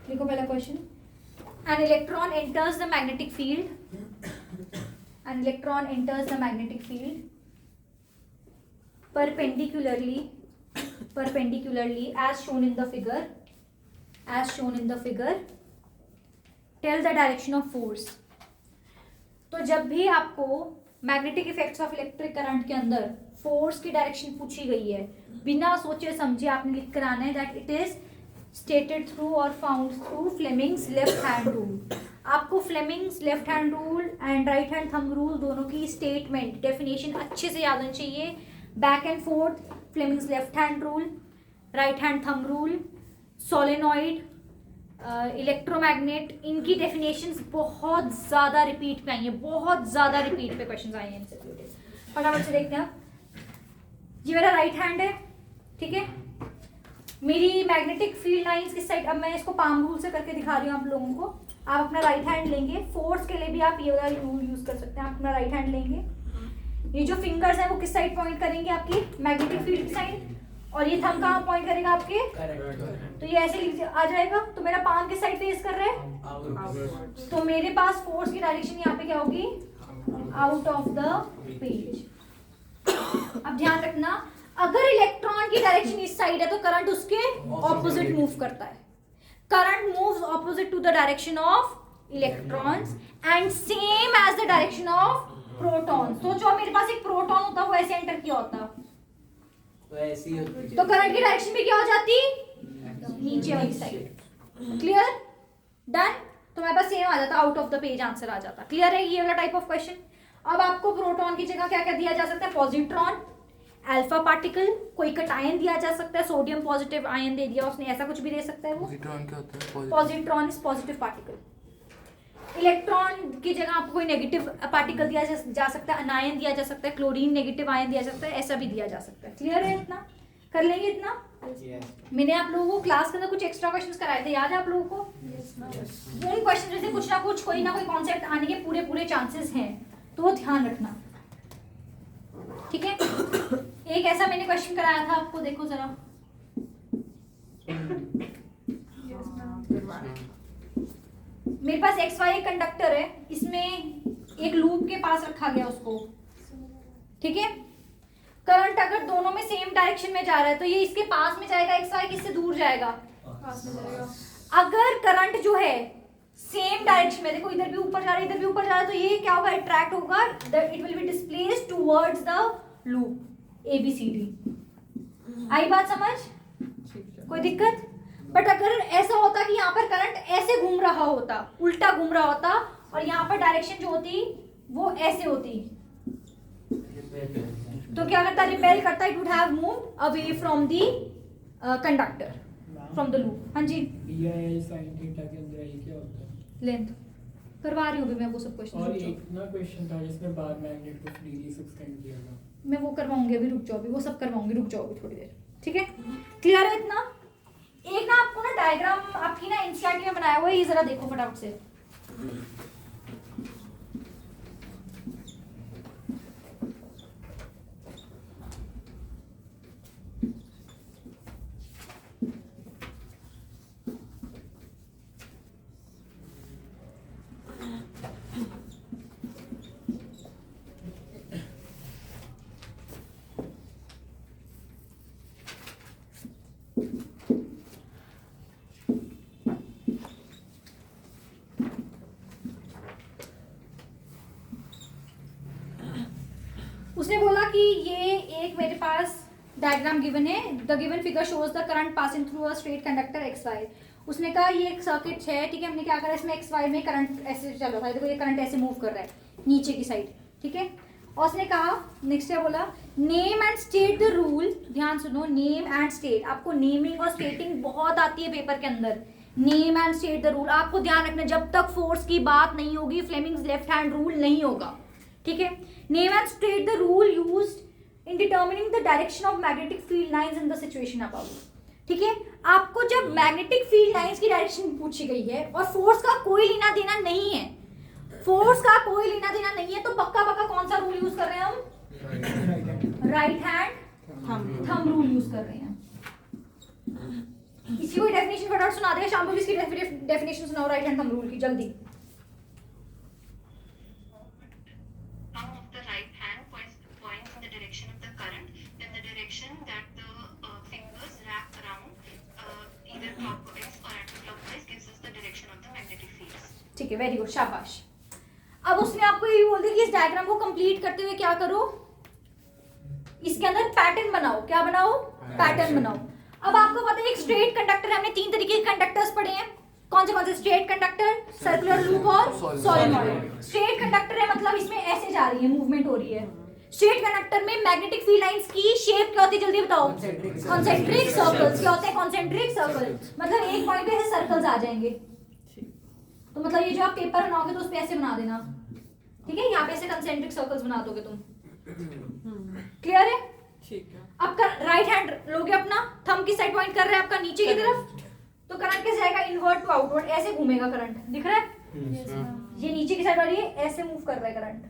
देखो पहला question, an electron enters the magnetic field, an electron enters the magnetic field perpendicularly as shown in the figure, tell the direction of force. तो जब भी आपको magnetic effects of electric current के अंदर force की direction पूछी गई है, बिना सोचे समझे आपने लिख कर आना है that it is stated through और found through Fleming's left hand rule. आपको Fleming's left hand rule and right hand thumb rule दोनों की स्टेटमेंट डेफिनेशन अच्छे से याद होनी चाहिए. Back and forth, Fleming's left hand rule, right hand thumb rule, solenoid, electromagnet, इनकी डेफिनेशंस बहुत ज़्यादा रिपीट पे आई हैं, बहुत ज़्यादा रिपीट पे क्वेश्चंस आए हैं इनसे रिलेटेड. फटाफट से देखते हैं. ये मेरा राइट हैंड है, ठीक है. मेरी मैग्नेटिक फील्ड लाइंस किस साइड, अब मैं इसको पाम रूल से करके दिखा रही हूँ आप लोगों को. आप अपना राइट हैंड लेंगे, फोर्स के लिए भी आप ये वाला रूल यूज कर सकते हैं. आप अपना राइट हैंड लेंगे, ये जो फिंगर्स हैं वो किस साइड पॉइंट करेंगे, आपकी मैग्नेटिक फील्ड की साइड, और ये थंब कहाँ पॉइंट करेगा आपके, तो ये ऐसे आ जाएगा. तो मेरा पाम किस साइड फेस कर रहा है, तो मेरे पास फोर्स की डायरेक्शन यहाँ पे क्या होगी, आउट ऑफ द पेज. अब ध्यान रखना, अगर इलेक्ट्रॉन की डायरेक्शन इस साइड है तो करंट उसके ऑपोजिट मूव करता है. Current moves opposite to the direction of electrons and same as the direction of proton. सोचो मेरे पास एक प्रोटॉन होता, वो ऐसे एंटर किया होता तो ऐसी होती, तो करंट की डायरेक्शन भी क्या हो जाती, नीचे वाली साइड. Clear, done. तो मेरे पास सेम आ जाता, out of the page answer आ जाता. क्लियर है ये वाला टाइप ऑफ क्वेश्चन. अब आपको प्रोटॉन की जगह क्या क्या दिया जा सकता है, पॉजिट्रॉन, अल्फा पार्टिकल, कोई कटायन दिया जा सकता है, सोडियम पॉजिटिव आयन दे दिया उसने, ऐसा कुछ भी दे सकता है वो. पॉजिट्रॉन क्या होता है, positron is positive particle. Electron की जगह आपको कोई नेगेटिव पार्टिकल दिया जा सकता है, अनायन दिया जा सकता है, क्लोरीन नेगेटिव आयन दिया जा सकता है, ऐसा भी दिया जा सकता है. क्लियर है, इतना कर लेंगे. इतना मैंने आप लोगों को क्लास के अंदर कुछ एक्स्ट्रा क्वेश्चंस कराए थे, याद है आप लोगों को. उन क्वेश्चन से कुछ ना कुछ कोई ना कोई कॉन्सेप्ट आने के पूरे पूरे चांसेस हैं, तो ध्यान रखना. ठीक है. एक ऐसा मैंने क्वेश्चन कराया था आपको, देखो जरा. मेरे पास एक्स वाई कंडक्टर है, इसमें एक लूप के पास रखा गया उसको, ठीक है. करंट अगर दोनों में सेम डायरेक्शन में जा रहा है तो ये इसके पास में जाएगा, एक्स वाई किससे दूर जाएगा, पास में जाएगा. अगर करंट जो है सेम डायरेक्शन में, देखो इधर भी ऊपर जा रहा है, इधर भी ऊपर जा रहा है, तो ये क्या होगा, अट्रैक्ट होगा, it will be displaced towards the loop ABCD. आई बात समझ, कोई दिक्कत. बट अगर ऐसा होता कि यहाँ पर करंट ऐसे घूम रहा होता, उल्टा घूम रहा होता, और यहाँ पर डायरेक्शन जो होती वो ऐसे होती, तो क्या करता, रिपेल करता, it would have moved away from the conductor, from the loop. हाँ जी, sin थीटा के अंदर ये क्या होता है, लेंथ करवा रही हूँ मैं वो सब क्वेश्चन. और एक ना क्वेश्चन था जिसमें बार मैग्नेट को फ्रीली सस्पेंड किया था, मैं वो करवाऊंगी अभी, रुक जाओ, अभी वो सब करवाऊंगी, रुक जाओ अभी थोड़ी देर. ठीक है, क्लियर है इतना. एक ना आपको ना डायग्राम आपकी ना एनसीईआरटी में बनाया हुआ है, ये जरा देखो फटाफट से. उसने बोला कि ये एक मेरे पास डायग्राम गिवन है, the given figure shows the current passing through a straight conductor X Y. उसने कहा ये एक सर्किट है, ठीक है. हमने क्या करा, इसमें एक्स वाई में करंट ऐसे चल रहा था, देखो ये करंट ऐसे मूव कर रहा है नीचे की साइड, ठीक है. और उसने कहा नेक्स्ट क्या बोला, name and state the rule. ध्यान सुनो, नेम एंड स्टेट. आपको नेमिंग और स्टेटिंग बहुत आती है पेपर के अंदर. Name and state the rule आपको ध्यान रखना, जब तक फोर्स की बात नहीं होगी फ्लेमिंग्स लेफ्ट हैंड रूल नहीं होगा, ठीक है. Name and state the rule used in determining the direction of magnetic field lines in the situation above. ठीक है, आपको जब मैग्नेटिक फील्ड लाइंस की डायरेक्शन पूछी गई है और फोर्स का कोई लेना देना नहीं है, फोर्स का कोई लेना देना नहीं है, तो पक्का पक्का कौन सा रूल यूज कर रहे हैं हम, right hand thumb rule use कर रहे हैं. इसकी कोई डेफिनेशन फटाफट सुना देगा शाम को, इसकी डेफिनेशन सुनाओ राइट हैंड थंब रूल की जल्दी। Thumb of the right hand points in the direction of the current, then the direction that the fingers wrap around, either clockwise or anti-clockwise, gives us the direction of the magnetic fields. ठीक है, very good, शाबाश। अब उसने आपको ये भी बोल दिया कि इस डायग्राम को कंप्लीट करते हुए क्या करो, इसके अंदर पैटर्न बनाओ। क्या बनाओ? पैटर्न बनाओ। अब आपको पता है एक स्ट्रेट कंडक्टर है, हमने 3 तरीके के कंडक्टर्स पढ़े हैं। कौन से स्ट्रेट कंडक्टर, सर्कुलर लूप और सोलेनॉइड। स्ट्रेट कंडक्टर है मतलब इसमें ऐसे जा रही है, मूवमेंट हो रही है। स्ट्रेट कंडक्टर में मैग्नेटिक फील्ड लाइंस की शेप क्या होती है जल्दी बताओ? Concentric circles. क्या होते हैं? Concentric circle. मतलब एक पॉइंट पे ऐसे सर्कल्स आ जाएंगे। तो मतलब ये जो आप पेपर बनाओगे तो उस पे ऐसे बना देना, ठीक है? यहाँ पे ऐसे कॉन्सेंट्रिक सर्कल्स बना दोगे तुम। क्लियर है? ठीक है। आपका राइट हैंड लोगे अपना, थंब की साइड पॉइंट कर रहा है आपका नीचे की तरफ, तो करंट कैसे जाएगा? इनवर्ट टू आउटवर्ड, ऐसे घूमेगा करंट। दिख रहा है? ये नीचे की साइड वाली है, ऐसे मूव कर रहा है करंट।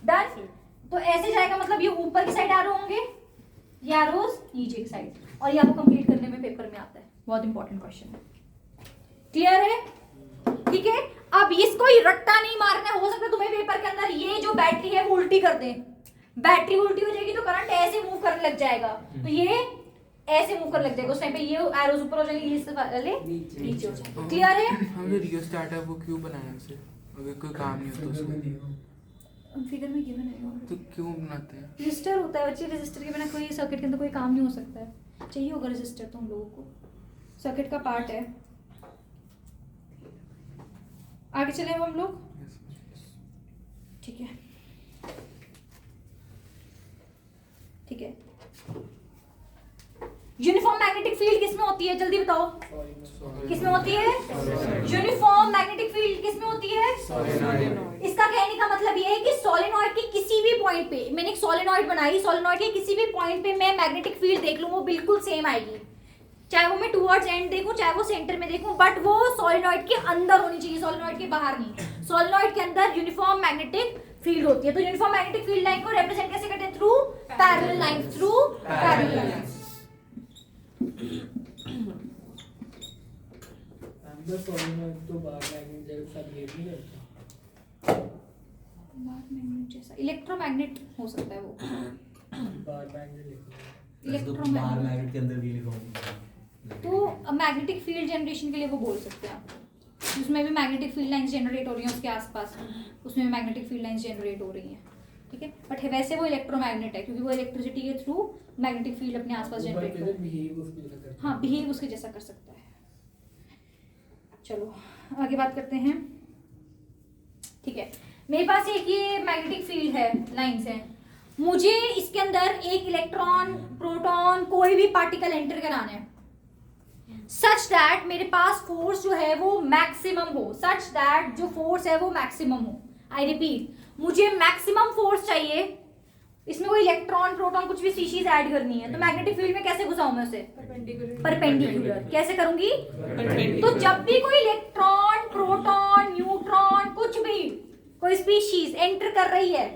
डन? तो ऐसे जाएगा मतलब ये ऊपर की साइड एरो होंगे, ये एरोस नीचे की साइड, और ये आपको कंप्लीट करने में पेपर में आता है। बहुत इंपॉर्टेंट क्वेश्चन है। क्लियर है? ठीक है। अब इसको ही रट्टा नहीं मारना है। हो सकता है तुम्हें पेपर के अंदर ये जो बैटरी है वो उल्टी कर दे, बैटरी उल्टी हो जाएगी तो करंट ऐसे मूव करने लग जाएगा, तो ये ऐसे मूव करने लग जाएगा। उस टाइम पे ये एरोस ऊपर हो जाएंगे, ये वाले नीचे हो जाएंगे। क्लियर है? हमने रियोस्टेट है वो क्यों बनाया उसे? अगर कोई काम नहीं होता उसको फिगर में गिवन है तो क्यों बनाते हैं? रेजिस्टर होता है बच्चे, रेजिस्टर के बिना कोई सर्किट के अंदर कोई काम नहीं हो सकता है। चाहिए होगा रेजिस्टर तो हम लोगों को, सर्किट का पार्ट है। आगे चले अब हम लोग, ठीक है? ठीक है। यूनिफॉर्म मैग्नेटिक फील्ड किसमें होती है जल्दी बताओ? किसमें होती है? यूनिफॉर्म मैग्नेटिक फील्ड किसमें होती है? इसका कहने का मतलब ये है कि सोलेनॉइड के किसी भी पॉइंट पे, मैंने एक सोलेनॉइड बनाई, सोलेनॉइड के किसी भी पॉइंट पे मैं मैग्नेटिक फील्ड देख लूं वो बिल्कुल सेम आएगी, चाहे वो मैं टुवर्ड्स एंड देखूं चाहे वो सेंटर में देखूं, बट वो सोलेनॉइड के अंदर होनी चाहिए, सोलेनॉइड के बाहर नहीं। सोलेनॉइड के अंदर यूनिफॉर्म मैग्नेटिक फील्ड होती है। तो यूनिफॉर्म मैग्नेटिक फील्ड लाइन को रिप्रेजेंट कैसे करते हैं? Through parallel line, through parallel line. अंदर सोलेनॉइड तो बाहर मैग्नेट जैसा बिहेव नहीं करता। बाहर मैग्नेट जैसा इलेक्ट्रोमैग्नेट हो सकता है वो, बाहर मैग्नेट लिखो। इलेक्ट्रोमैग्नेट मैग्नेट के अंदर भी लिखो। तो मैग्नेटिक फील्ड जनरेशन के लिए वो बोल सकते हैं आप, उसमें भी मैग्नेटिक फील्ड लाइंस जनरेट हो रही हैं उसके आसपास, उसमें भी मैग्नेटिक फील्ड लाइंस जनरेट हो रही हैं, ठीक है? बट वैसे वो इलेक्ट्रोमैग्नेट है क्योंकि वो इलेक्ट्रिसिटी के थ्रू मैग्नेटिक फील्ड अपने आसपास जनरेट कर, बिहेव उसके जैसा करता। हाँ बिहेव उसके जैसा कर सकता है। चलो आगे बात करते हैं, ठीक है? मेरे पास एक ये मैग्नेटिक फील्ड है, लाइंस है, मुझे इसके अंदर एक इलेक्ट्रॉन, प्रोटॉन, कोई भी पार्टिकल एंटर कराना है सच दैट मेरे पास फोर्स जो है वो मैक्सिमम हो, सच दैट जो फोर्स है वो मैक्सिमम हो। आई रिपीट, मुझे मैक्सिमम फोर्स चाहिए, इसमें कोई इलेक्ट्रॉन, प्रोटॉन, कुछ भी स्पीशीज ऐड करनी है, तो मैग्नेटिक फील्ड में कैसे घुसाऊं मैं उसे? परपेंडिकुलर। कैसे करूंगी? तो जब भी कोई इलेक्ट्रॉन, प्रोटॉन, न्यूट्रॉन, कुछ भी कोई स्पीशीज एंटर कर रही है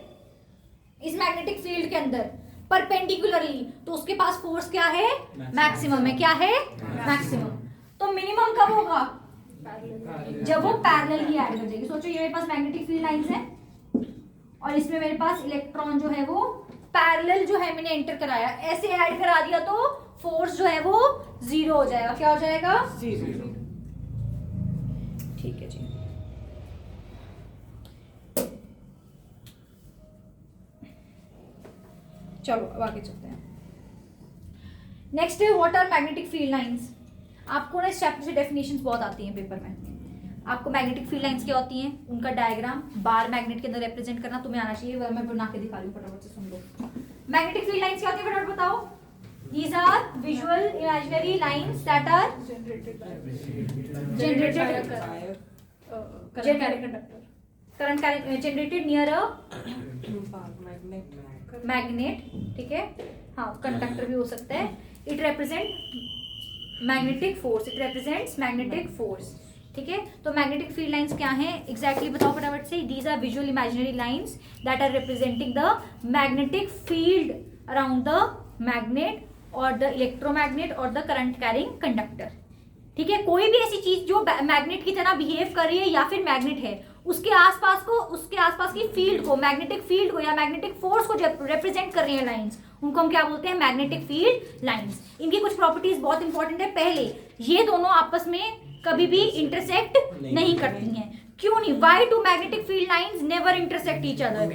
इस मैग्नेटिक फील्ड के अंदर परपेंडिकुलरली, तो उसके पास फोर्स क्या है? मैक्सिमम है। क्या है? मैक्सिमम। तो मिनिमम कब होगा? जब वो पैरेलल ही ऐड कर जाएगी। सोचो ये मेरे पास मैग्नेटिक फील्ड लाइंस है और इसमें मेरे पास इलेक्ट्रॉन जो है वो पैरेलल जो है मैंने एंटर कराया, ऐसे ऐड करा दिया तो फोर्स जो है वो 0 हो जाएगा। क्या हो जाएगा? 0। ठीक है जी। चलो अब आगे चलते हैं। नेक्स्ट है what are magnetic field lines. आपको ना इस चैप्टर से डेफिनेशंस बहुत आती हैं पेपर में। आपको मैग्नेटिक फील्ड लाइंस क्या होती हैं, उनका डायग्राम बार मैग्नेट के अंदर रिप्रेजेंट करना तुम्हें आना चाहिए, वह मैं बना के दिखा रही हूँ, फटाफट से सुन लो। मैग्नेटिक फील्ड लाइंस क्या होती है फटाफट बताओ? These are visual imaginary lines that are generated near a magnet, ठीक है? हाँ, कंडक्टर भी हो सकता है। It represent magnetic force, it represents magnetic force, ठीक है? तो मैग्नेटिक फील्ड लाइंस क्या हैं एग्जैक्टली बताओ फटाफट से? These are visual imaginary lines that are representing the magnetic field around the magnet और द इलेक्ट्रोमैग्नेट और द करंट कैरिंग कंडक्टर। ठीक है, कोई भी ऐसी चीज जो मैग्नेट की तरह बिहेव कर रही है या फिर मैग्नेट है, उसके आसपास की फील्ड को, मैग्नेटिक फील्ड को या मैग्नेटिक फोर्स को रिप्रेजेंट कर रही है लाइंस, उनको हम क्या बोलते हैं? Magnetic field lines. इनकी कुछ प्रॉपर्टीज बहुत इंपॉर्टेंट है। पहले, ये दोनों आपस में कभी भी इंटरसेक्ट नहीं करती हैं। क्यों नहीं? Why two magnetic field lines never intersect each other?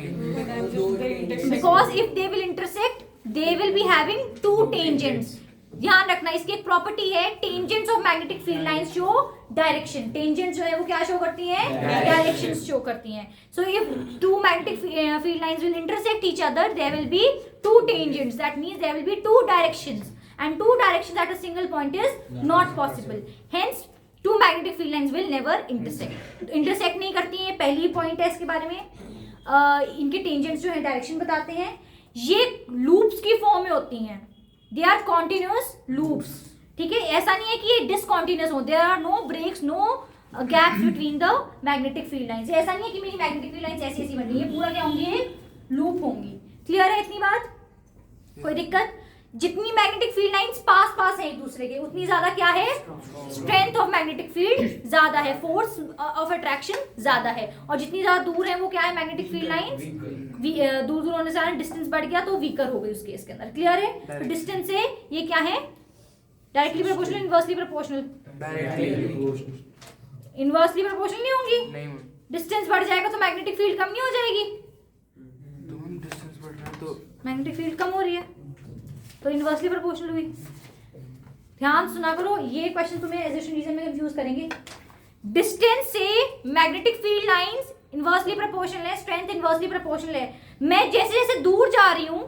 Because if they will intersect they will be having two tangents. ध्यान रखना, इसकी एक प्रॉपर्टी है, tangents of magnetic field lines show direction. Tangents जो है वो क्या शो करती हैं? डायरेक्शंस शो करती हैं। So if two magnetic field lines will intersect each other, there will be two tangents, that means there will be two directions, and two directions at a single point is not possible. Hence two magnetic field lines will never intersect. Intersect नहीं करती हैं, पहली point है इसके बारे में। इनके tangents जो है डायरेक्शन बताते हैं। ये लूप्स की फॉर्म में होती हैं, दे आर कॉन्टिन्यूअस लूप्स। ठीक है, ऐसा नहीं है कि ये डिसकॉन्टिन्यूअस हो, there are no breaks, no gaps between the magnetic field lines. ऐसा नहीं है कि मेरी मैग्नेटिक फील्ड लाइंस ऐसी ऐसी बन रही है, पूरा क्या होंगी? एक लूप होंगी। क्लियर है इतनी बात? कोई दिक्कत? जितनी मैग्नेटिक फील्ड लाइंस पास हैं एक दूसरे के, उतनी ज्यादा क्या है? स्ट्रेंथ ऑफ मैग्नेटिक फील्ड ज्यादा है, फोर्स ऑफ अट्रैक्शन ज्यादा है। और जितनी ज्यादा दूर है वो क्या है? मैग्नेटिक फील्ड लाइंस दूर दूर होने से डिस्टेंस बढ़ गया तो वीकर हो गई उस केस के अंदर। क्लियर है? तो डिस्टेंस से ये क्या है? Directly proportional, inversely proportional? Inversely proportional नहीं होंगी। डिस्टेंस बढ़ जाएगा तो मैग्नेटिक फील्ड कम नहीं हो जाएगी? तो हम डिस्टेंस बढ़ रहा है तो मैग्नेटिक फील्ड कम हो रही है तो इनवर्सली प्रोपोर्शनल हुई। ध्यान सुना करो, ये क्वेश्चन तुम्हें एसोसिएशन रीजन में कंफ्यूज करेंगे। डिस्टेंस से magnetic field lines inversely proportional है, स्ट्रेंथ इनवर्सली प्रोपोर्शनल है। मैं जैसे जैसे दूर जा रही हूं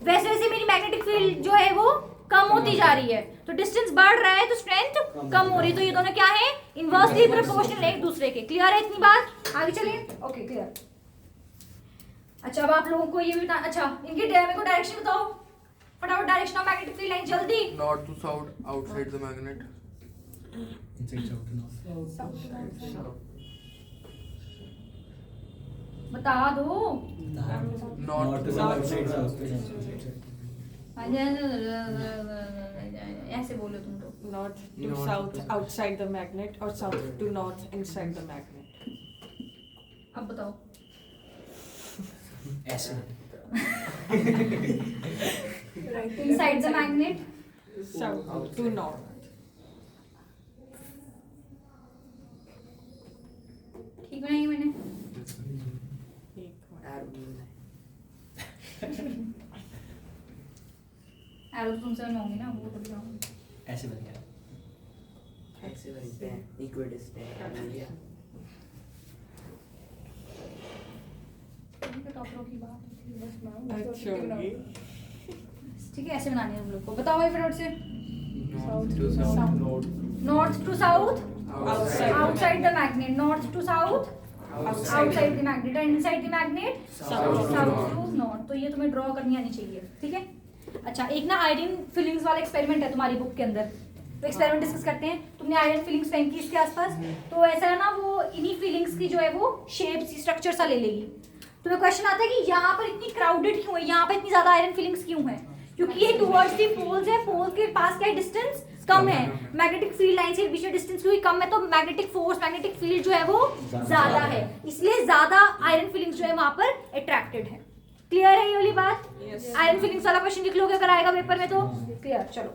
वैसे वैसे मेरी मैग्नेटिक फील्ड जो है वो कम होती जा रही है। तो डिस्टेंस बढ़ रहा है तो स्ट्रेंथ कम हो रही है। तो ये दोनों क्या है? इनवर्सली प्रोपोर्शनल है एक दूसरे के। क्लियर है इतनी बात? आगे चलिए। Okay, clear. अच्छा, अब आप लोगों को ये भी बता, अच्छा इनके मेरे को डायरेक्शन बताओ फटाफट। Direction of magnetic field line जल्दी। North to south, outside the magnet. Inside south to north. बता दो। North to south, south, outside south to north. ऐसे बोलो तुम तो। North to North south to- outside the magnet or south to north inside the magnet. अब बताओ। ऐसे inside the magnet, South to north. ठीक बनाई मैंने? एरो तो तुमसे बनवाऊंगी ना, वो तो बनाऊंगी। ऐसे बन गया। ऐसे बनते हैं इक्विडिस्टेंट एरिया। टॉपरों की बात होती है, बस बनाओ। अच्छा होगी। ठीक है, ऐसे बनानी है हम लोग को। बताओ ये फटाफट से। North to south, north to south, Outside. Outside the magnet. North to south, outside the magnet. And inside the magnet, south to north. तो ये तुम्हें ड्रॉ करनी आनी चाहिए। ठीक है। अच्छा, एक ना आयरन फिलिंग्स वाला एक्सपेरिमेंट है तुम्हारी बुक के अंदर, तो एक्सपेरिमेंट डिस्कस करते हैं। तुमने आयरन फिलिंग्स फेंकी इसके आसपास, तो ऐसा है ना, वो इन्हीं फिलिंग्स की जो है वो शेप स्ट्रक्चर सा ले लेगी। तुम्हें क्वेश्चन आता है कि यहाँ पर इतनी क्राउडेड क्यों है, यहाँ पर इतनी ज्यादा आयरन फिलिंग्स क्यों है? क्योंकि ये टुवर्ड्स दी पोल्स है, पोल के पास क्या डिस्टेंस कम है। मैग्नेटिक फील्ड लाइन से बीच में डिस्टेंस क्योंकि कम है तो मैग्नेटिक फोर्स, मैग्नेटिक फील्ड जो है वो ज्यादा है, इसलिए ज्यादा आयरन फिलिंग्स जो है वहां पर अट्रैक्टेड है। क्लियर है ये वाली बात? Yes. आयरन फिलिंग्स वाला क्वेश्चन लिख लोगे अगर आएगा पेपर में तो। क्लियर। चलो,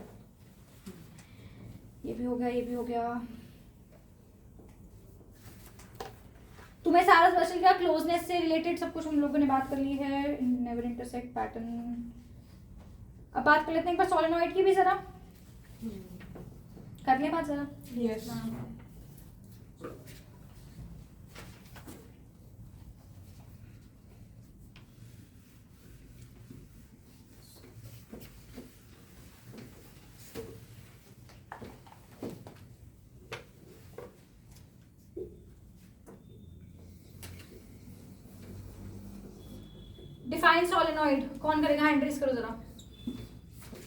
ये भी हो गया, ये भी हो गया। तुम्हें सारा क्वेश्चन क्या क्लोजनेस से रिलेटेड सब कुछ हम लोगों ने बात कर ली है। Never intersect pattern. अब बात कर लेते हैं एक बार सोलेनॉइड की भी जरा। कर ले बात जरा। Yes. डिफाइन सोलेनॉइड कौन करेगा? हैंड रेज करो जरा।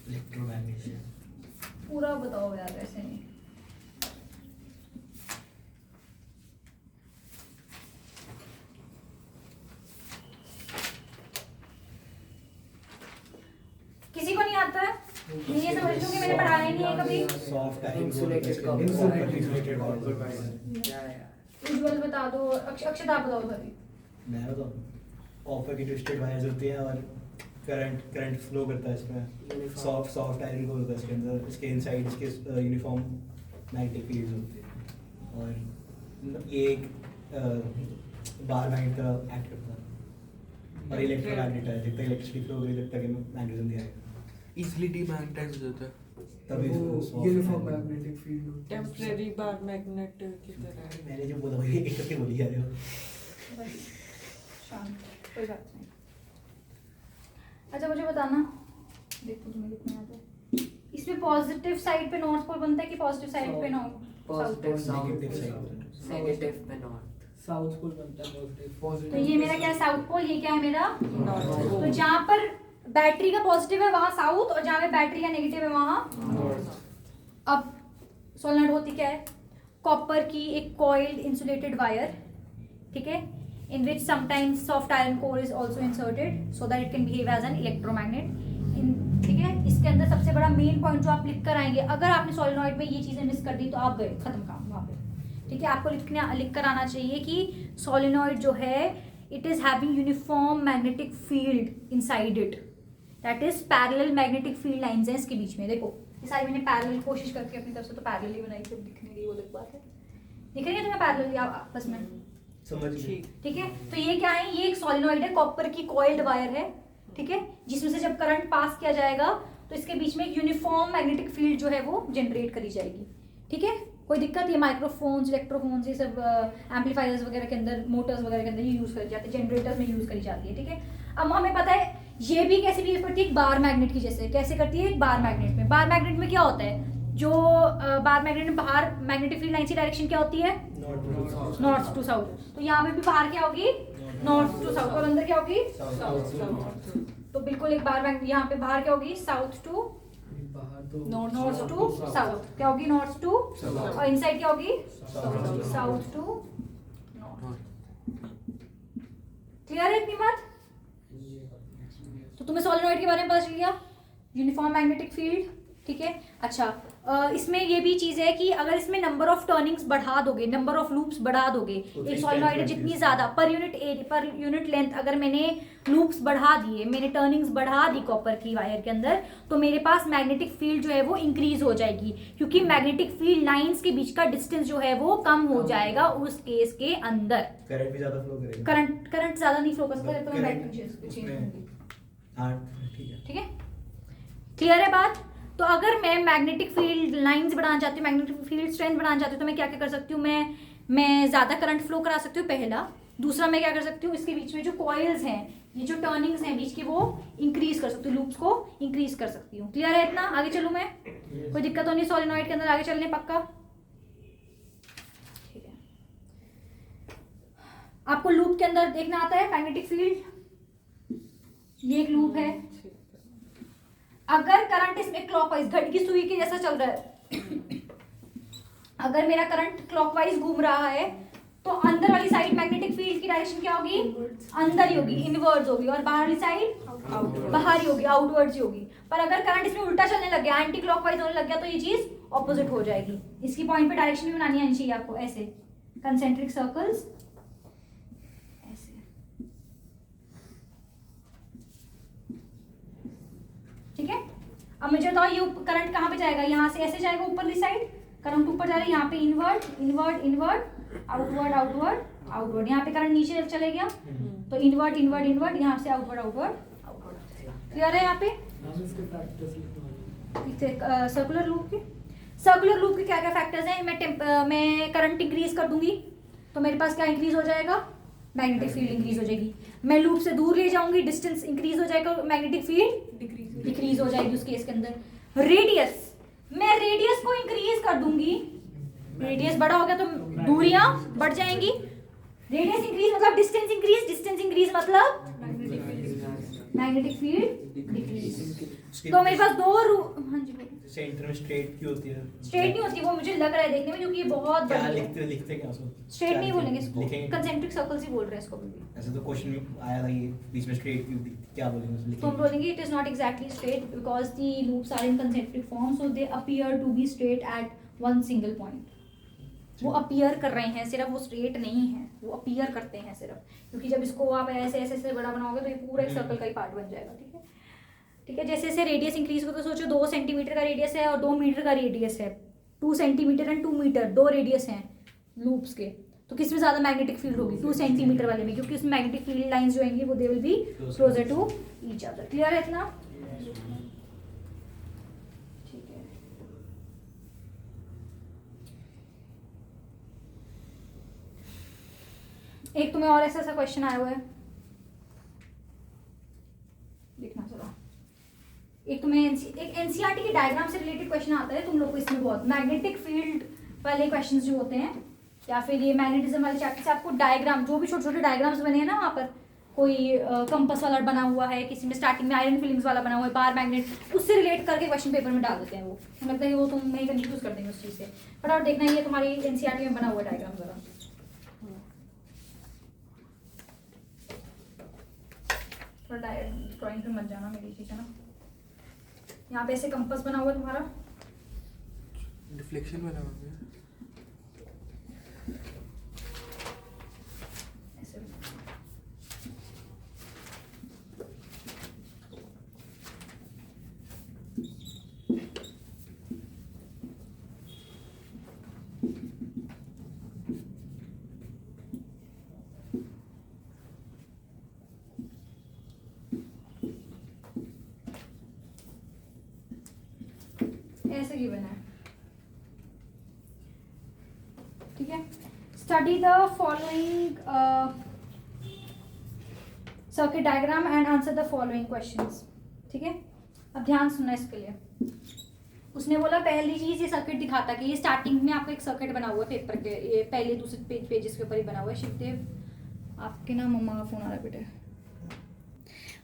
इलेक्ट्रोमैग्नेट। पूरा बताओ यार, ऐसे नहीं। किसी को नहीं आता है? ये समझ लो कि मैंने पढ़ाया ही नहीं है कभी। Soft iron Insulated gold copper. insulated Copper copper wire. wire. Yeah, yeah. Visual बता दो, अक्षत आप बताओ सभी। मैं बताऊँ कॉपर की ट्विस्टेड वायर्स होती हैं और करंट फ्लो करता है इसमें। Uniform. सॉफ्ट आयरन गोल्ड होता है इसके अंदर, इसके इनसाइड इसके यूनिफॉर्म मैग्नेटिक फील्ड्स होती हैं और ये एक बार मैग्नेट का एक्ट करता है और इलेक्ट्रोमैग्नेट है, जितना इलेक्ट्रिसिटी फ्लो होगी तब तक मैग्नेटिज्म दिखाएगा। इजीली डीमैग्नेटाइज हो जाता है। तभी वो soft uniform iron- magnetic field होता है। टेम्परेरी बार मैग्नेट की तरह। मैंने जो बोला वही एक करके बोली जा रहे हो। शांत, कोई बात नहीं। अच्छा मुझे बताना, देखो तुम्हें कितने आते हैं। इसमें पॉजिटिव साइड पे नॉर्थ पोल बनता है कि पॉजिटिव साइड पे north? Positive south. Negative side. Negative पे north. साउथ पोल बनता है पॉजिटिव। तो ये मेरा क्या है साउथ पोल, ये क्या है मेरा नॉर्थ तो पोल। जहाँ पर बैटरी का पॉजिटिव है वहाँ साउथ और जहाँ पे बैटरी का नेगेटिव है वहाँ। अब सोलेनॉइड होती क्या है? कॉपर की एक कॉइल्ड इंसुलेटेड वायर, ठीक है, in which sometimes soft iron core is also inserted so that it can behave as an electromagnet ठीक है। इसके अंदर सबसे बड़ा मेन पॉइंट जो आप लिख कर आएंगे, अगर आपने सोलेनॉइड में ये चीजें मिस कर दी तो आप गए, खत्म काम वहाँ पे, ठीक है। आपको लिख कर आना चाहिए कि सोलेनॉइड जो है it is having uniform magnetic field inside it, that is parallel magnetic field lines हैं इसके बीच में। देखो ये सारी मैंने पैरेलल कोशिश करके अपनी तरफ से तो पैरेलल ही बनाई थी, दिखने की वो अलग बात है। दिख रही है तुम्हें पैरेलल आपस में? समझ गए? ठीक है, तो ये क्या है? ये एक सोलेनॉइड है, कॉपर की कॉइल्ड वायर है, ठीक है, जिसमें से जब करंट पास किया जाएगा तो इसके बीच में एक यूनिफॉर्म मैग्नेटिक फील्ड जो है वो जनरेट करी जाएगी, ठीक है। कोई दिक्कत? ये माइक्रोफोन्स, इलेक्ट्रोफोन्स, ये सब एम्पलीफायर्स वगैरह के अंदर, मोटर्स वगैरह के अंदर ये यूज करी जाती है, जनरेटर्स में यूज करी जाती है, ठीक है। अब हमें पता है ये भी कैसे बिहेव करती है, एक बार मैग्नेट की जैसे। कैसे करती है? एक बार मैग्नेट में। बार मैग्नेट में क्या होता है? जो बार मैग्नेट में बाहर मैग्नेटिक फील्ड लाइन की डायरेक्शन क्या होती है? North to south. तो यहाँ पे भी बाहर क्या होगी? North to south. और अंदर क्या होगी? तो बिल्कुल एक बार मैग्नेट, यहाँ पे बाहर क्या होगी? साउथ टू बाहर तो नॉर्थ टू साउथ। क्या होगी? North to. और इनसाइड क्या होगी? South to north. क्लियर है इतनी बात? तो तुम्हें सोलेनॉइड के बारे में पता चल गया, यूनिफॉर्म मैग्नेटिक फील्ड, ठीक है। अच्छा इसमें ये भी चीज है कि अगर इसमें नंबर ऑफ टर्निंग्स बढ़ा दोगे, नंबर ऑफ लूप्स बढ़ा दोगे, एक सोलेनॉइड है जितनी ज्यादा पर यूनिट लेंथ अगर मैंने लूप्स बढ़ा दिए, मैंने टर्निंग्स बढ़ा दी कॉपर की वायर के अंदर, तो मेरे पास मैग्नेटिक फील्ड जो है वो इंक्रीज हो जाएगी, क्योंकि मैग्नेटिक फील्ड लाइंस के बीच का डिस्टेंस जो है वो कम हो जाएगा उस केस के अंदर। करंट भी ज्यादा फ्लो करेगा। करंट ज्यादा नहीं फ्लो कर सकता तो मैं Current बैटरी चेंज उसमें- करूंगी, हाँ ठीक है। ठीक है। क्लियर है बात? तो अगर मैं मैग्नेटिक फील्ड लाइंस बढ़ाना चाहती हूँ, मैग्नेटिक फील्ड स्ट्रेंथ बढ़ाना चाहती हूँ, तो मैं क्या क्या कर सकती हूँ? मैं ज़्यादा करंट फ्लो करा सकती हूँ, पहला। दूसरा मैं क्या कर सकती हूँ? इसके बीच में जो कॉइल्स हैं, ये जो टर्निंग्स हैं बीच की, वो इंक्रीज कर सकती हूँ, लूप्स को इंक्रीज कर सकती हूँ। क्लियर है इतना? आगे चलूँ मैं? कोई दिक्कत तो नहीं सोलेनॉइड के अंदर आगे चलने? पक्का? ठीक है। आपको लूप के अंदर देखना आता है मैग्नेटिक फील्ड? ये एक लूप है। अगर करंट इसमें क्लॉकवाइज, घड़ी की सुई के जैसा चल रहा है, अगर मेरा करंट क्लॉकवाइज घूम रहा है तो अंदर वाली साइड मैग्नेटिक फील्ड की डायरेक्शन क्या होगी? अंदर ही होगी, इनवर्ड्स होगी, और बाहर वाली साइड बाहर ही होगी, आउटवर्ड्स ही होगी। पर अगर करंट इसमें उल्टा चलने लग गया, एंटी क्लॉकवाइज होने लग गया, तो ये चीज ऑपोजिट हो जाएगी। इसकी पॉइंट पे डायरेक्शन भी बनानी आनी चाहिए आपको, ऐसे कंसेंट्रिक सर्कल्स, ऐसे। ठीक है। अब मुझे बताओ ये करंट कहाँ पे जाएगा? यहाँ से ऐसे जाएगा ऊपर वाली साइड, करंट ऊपर जा रहा है, यहाँ पे inward inward inward, outward outward outward. यहाँ पे करंट नीचे चले गया तो इनवर्ड इनवर्ड इनवर्ड, यहाँ से आउटवर्ड आउटवर्ड आउटवर्ड। क्लियर है यहाँ पे? हम इसके फैक्टर्स लिखवाएंगे। सर्कुलर लूप के, सर्कुलर लूप के क्या क्या फैक्टर्स हैं? मैं करंट इंक्रीज कर दूंगी तो मेरे पास क्या इंक्रीज हो जाएगा? मैग्नेटिक फील्ड इंक्रीज हो जाएगी। मैं लूप से दूर ले जाऊंगी, डिस्टेंस इंक्रीज हो जाएगा, मैग्नेटिक फील्ड डिक्रीज हो जाएगी उस केस के अंदर। रेडियस, मैं रेडियस को इंक्रीज कर दूंगी, रेडियस बड़ा हो गया तो दूरियां बढ़ जाएंगी। रेडियस इंक्रीज मतलब डिस्टेंस इंक्रीज, डिस्टेंस इंक्रीज मतलब मैग्नेटिक फील्ड डिक्रीज। तो मेरे पास हाँ जी बोलिए। सेंटर में स्ट्रेट क्यों होती है? स्ट्रेट नहीं होती, वो मुझे लग रहा है देखने में, क्योंकि ये बहुत क्या बड़ी है। लिखते क्या उसको? स्ट्रेट नहीं बोलेंगे इसको, लिखेंगे कंसेंट्रिक सर्कल्स ही बोल रहे हैं इसको भी। ऐसे तो क्वेश्चन में आया था ये बीच में स्ट्रेट क्यों दिखती, क्या बोलेंगे उसको? तो हम बोलेंगे it is not exactly straight because the loops are in concentric form, so they appear to be straight at one single point. वो अपीयर कर रहे हैं सिर्फ, वो स्ट्रेट नहीं है, वो अपीयर करते हैं सिर्फ, क्योंकि जब इसको आप ऐसे ऐसे ऐसे बड़ा बनाओगे तो ये पूरा एक सर्कल का ही पार्ट बन जाएगा। ठीक है, ठीक है। जैसे जैसे रेडियस इंक्रीज होता है, तो सोचो 2 सेंटीमीटर का रेडियस है और 2 मीटर का रेडियस है, 2 सेंटीमीटर एंड 2 मीटर 2 रेडियस हैं लूप्स के, तो किस में ज़्यादा मैग्नेटिक फील्ड होगी? 2 सेंटीमीटर वाले में, क्योंकि उसमें मैग्नेटिक फील्ड लाइंस जो आएंगी वो they will be closer to each other. Clear है इतना? ठीक है। एक तुम्हें और ऐसा क्वेश्चन आया हुआ है, देखना जरा। एक तुम्हें एक एनसीईआरटी के डायग्राम से रिलेटेड क्वेश्चन आता है तुम लोग को, इसमें बहुत मैग्नेटिक फील्ड वाले क्वेश्चंस जो होते हैं, या फिर ये मैग्नेटिज्म वाले चैप्टर से आपको डायग्राम, जो भी छोटे छोटे डायग्राम्स बने हैं ना, वहाँ पर कोई कंपास वाला बना हुआ है, किसी में स्टार्टिंग में आयरन फिलिंग्स वाला बना हुआ है, बार मैग्नेट, उससे रिलेट करके क्वेश्चन पेपर में डाल देते हैं। वो मुझे लगता है वो तुम्हें कंफ्यूज कर देंगे उस चीज़ से। फटाफट देखना, ये तुम्हारी एनसीईआरटी में बना हुआ डायग्राम जरा। थोड़ा ड्राइंग पे मत जाना मेरी, ठीक है ना। यहाँ पे ऐसे कंपास बना हुआ है तुम्हारा, डिफ्लेक्शन वाला हो गया। ऐसे ऐसे गिवन है। ठीक है, study the following circuit diagram and answer the following questions. ठीक है, अब ध्यान सुनना इसके लिए। उसने बोला पहली चीज ये सर्किट दिखाता कि ये स्टार्टिंग में आपको एक सर्किट बना हुआ है पेपर के, ये पहले दूसरे पेजेस के ऊपर ही बना हुआ है। शिवदेव, आपके ना मम्मा का फोन आ रहा है बेटे।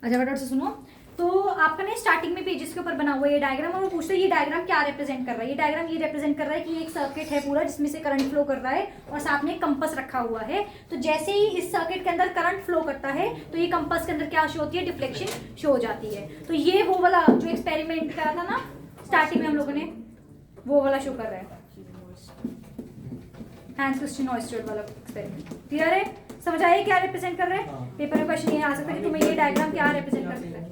अच्छा फटाफट से सुनो। तो आपका ना स्टार्टिंग में पेजेस के ऊपर बना हुआ है ये डायग्राम, और वो पूछते हैं ये डायग्राम क्या रिप्रेजेंट कर रहा है। ये डायग्राम ये रिप्रेजेंट कर रहा है कि एक सर्किट है पूरा जिसमें से करंट फ्लो कर रहा है और साथ में कंपास रखा हुआ है। तो जैसे ही इस सर्किट के अंदर करंट फ्लो करता है तो ये कंपास के अंदर क्या शो होती है? डिफ्लेक्शन शो हो जाती है। तो ये वो वाला जो एक्सपेरिमेंट करा था ना स्टार्टिंग में हम लोगों ने, वो वाला शो कर रहा है, हैंस क्रिस्टियन ऑयस्टर वाला एक्सपेरिमेंट। क्लियर है? समझ आइए क्या रिप्रेजेंट कर रहे हैं? पेपर में क्वेश्चन ये आ सकता है कि तुम्हें ये डायग्राम क्या रिप्रेजेंट कर सकता है।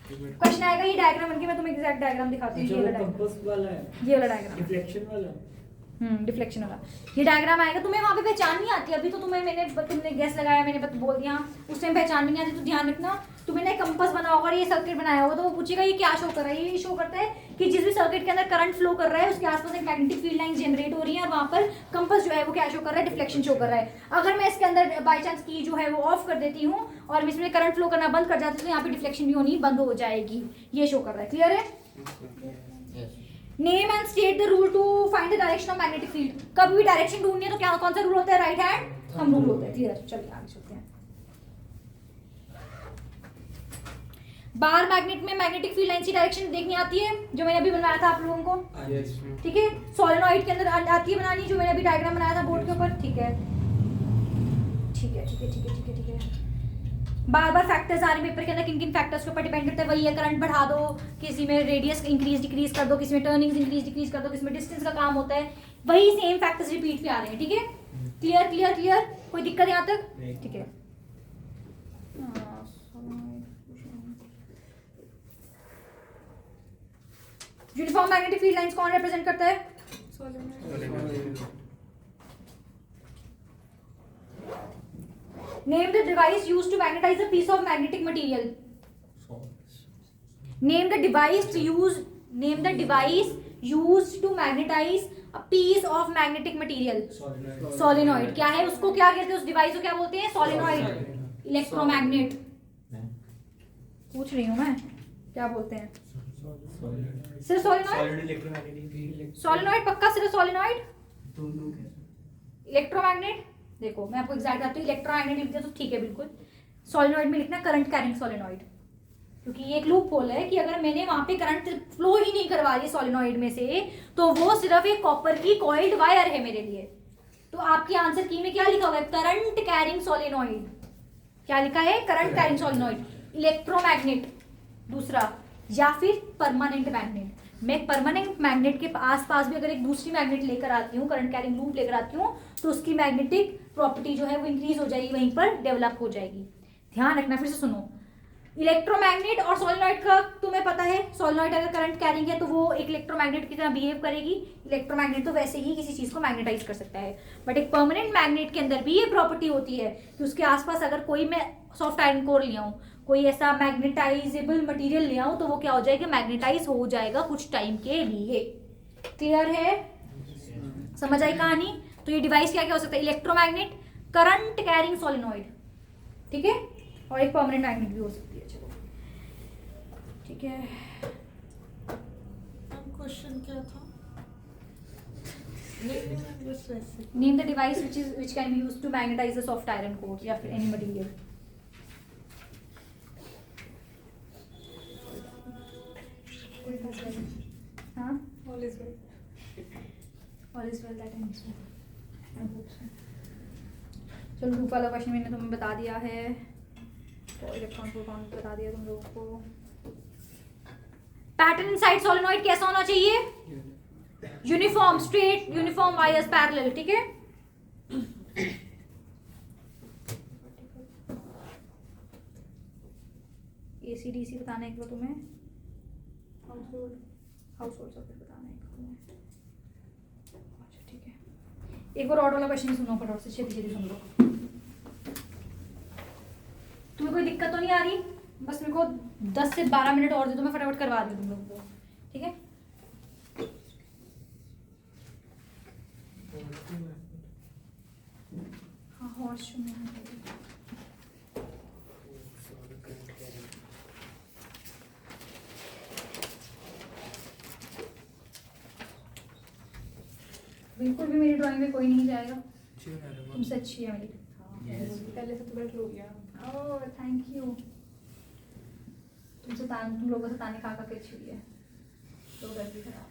क्वेश्चन आएगा ये डायग्राम बनके, मैं तुम्हें एग्जैक्ट डायग्राम दिखाती हूँ। ये वाला डायग्राम, ये वाला डायग्राम, डिफ्लेक्शन वाला, डिफ्लेक्शन वाला ये डायग्राम आएगा। तुम्हें वहाँ पे पहचान नहीं आती, अभी तो तुमने गैस लगाया, मैंने बोल दिया, उस टाइम पहचान नहीं आती। तो ध्यान रखना, तुमने कंपास बना होगा और ये सर्किट बनाया होगा, तो वो पूछेगा ये क्या शो कर रहा है। ये शो करता है कि जिस भी सर्किट के अंदर करंट फ्लो कर रहा है उसके आसपास एक मैग्नेटिक फील्ड लाइन जनरेट हो रही है, और वहाँ पर कंपास जो है वो क्या शो कर रहा है? डिफ्लेक्शन शो कर रहा है। अगर मैं इसके अंदर बाई चांस की जो है वो ऑफ कर देती हूँ और इसमें करंट फ्लो करना बंद कर जाती हूँ, तो यहाँ पे डिफ्लेक्शन भी होनी बंद हो जाएगी। ये शो कर रहा है। क्लियर है? Name and state the rule to find the direction of magnetic field. कभी भी डायरेक्शन ढूंढनी है तो क्या कौन सा रूल होता है? राइट हैंड थंब रूल होता है। क्लियर? चलिए आगे चलते हैं। बार मैग्नेट में मैग्नेटिक फील्ड लाइन की डायरेक्शन देखनी आती है, जो मैंने अभी बनवाया था आप लोगों को। ठीक है, सोलेनॉइड के अंदर आती है बनानी, जो मैंने अभी डायग्राम बनाया था बोर्ड के ऊपर। ठीक है, ठीक है, ठीक है, ठीक है, ठीक है, ठीक है। बार बार फैक्टर्स आ रहे हैं पेपर के अंदर, किन किन फैक्टर्स के ऊपर डिपेंड करता है? वही है, करंट बढ़ा दो, किसी में रेडियस इंक्रीज डिक्रीज कर दो, किसी में टर्निंग्स इंक्रीज डिक्रीज कर दो, किसी में डिस्टेंस का काम होता है। वही सेम फैक्टर्स रिपीट पे आ रहे हैं। ठीक है, क्लियर क्लियर क्लियर? कोई दिक्कत यहाँ तक? ठीक है। यूनिफॉर्म मैग्नेटिक फील्ड लाइंस कौन रिप्रेजेंट करता है? Name the device used to magnetize a piece of magnetic material. Name the device used to magnetize a piece of magnetic material. Solenoid. क्या है उसको? क्या कहते हैं उस डिवाइस को? क्या बोलते हैं? Solenoid, electromagnet. पूछ रही हूँ मैं, क्या बोलते हैं? सिर्फ सोलेनॉइड? सोलेनॉइड पक्का? सिर्फ सोलेनॉइड? इलेक्ट्रोमैग्नेट? देखो मैं आपको एग्जैक्ट बताती हूँ, इलेक्ट्रोमैग्नेट लिख दिया तो ठीक है बिल्कुल। सोलेनॉइड में लिखना करंट कैरिंग सोलेनॉइड। क्योंकि ये एक लूप होल है कि अगर मैंने वहां पे करंट फ्लो ही नहीं करवा दी सोलेनॉइड में से, तो वो सिर्फ एक कॉपर की कॉइल्ड वायर है मेरे लिए। तो आपके आंसर की में क्या लिखा हुआ है? Current carrying solenoid. क्या लिखा है? Current carrying solenoid. इलेक्ट्रोमैग्नेट दूसरा, या फिर परमानेंट मैग्नेट। मैं परमानेंट मैग्नेट के आसपास भी अगर एक दूसरी मैग्नेट लेकर आती हूँ, करंट कैरिंग लूप लेकर आती हूँ, तो उसकी मैग्नेटिक प्रॉपर्टी जो है वो इंक्रीज हो जाएगी, वहीं पर डेवलप हो जाएगी। ध्यान रखना, फिर से सुनो। इलेक्ट्रोमैग्नेट और सोलेनॉइड का तुम्हें पता है, सोलेनॉइड अगर करंट कैरिंग है तो वो एक इलेक्ट्रोमैग्नेट की तरह बिहेव करेगी। इलेक्ट्रोमैग्नेट तो वैसे ही किसी चीज को मैग्नेटाइज कर सकता है, बट एक परमानेंट मैग्नेट के अंदर भी ये प्रॉपर्टी होती है कि उसके आसपास अगर कोई मैं सॉफ्ट आयरन कोर ले आऊं, कोई ऐसा मैग्नेटाइजेबल मटेरियल ले आऊं, तो वो क्या हो जाएगा? मैग्नेटाइज हो जाएगा कुछ टाइम के लिए। क्लियर है? समझ आई कहानी? तो ये डिवाइस क्या क्या हो सकता है? इलेक्ट्रोमैग्नेट, करंट कैरिंग सोलेनॉइड, ठीक है, और एक परमानेंट मैग्नेट भी हो सकती है। चलो ठीक है। क्वेश्चन क्या था? Name the device which can be used to magnetize the soft iron core या फिर any material. हाँ? All is well that ends well. I hope so. चलो लूप वाला क्वेश्चन मैंने तुम्हें बता दिया है, तो इलेक्ट्रॉन प्रोटॉन बता दिया तुम लोगों को। पैटर्न इनसाइड सोलेनॉइड कैसा होना चाहिए? Uniform, straight, uniform wires parallel, ठीक है। एसी डीसी बताना है एक बार तुम्हें, हाउस होल्ड सर्किट बताना है एक बार तुम्हें। अच्छा ठीक है, एक बार और वाला क्वेश्चन सुनो फटाफट से, छेती छेती सुन लो। तुम्हें कोई दिक्कत तो नहीं आ रही? बस मेरे को 10 से 12 मिनट और दे दो, मैं फटाफट करवा दूँ तुम लोगों को, ठीक है। हाँ हॉर्स बिल्कुल भी मेरी ड्राइंग में कोई नहीं जाएगा, तुमसे अच्छी है मेरी। पहले से तो बेटर हो गया। Oh thank you. तुम लोगों से ताने खा के अच्छी हुई है, तो उधर भी खराब।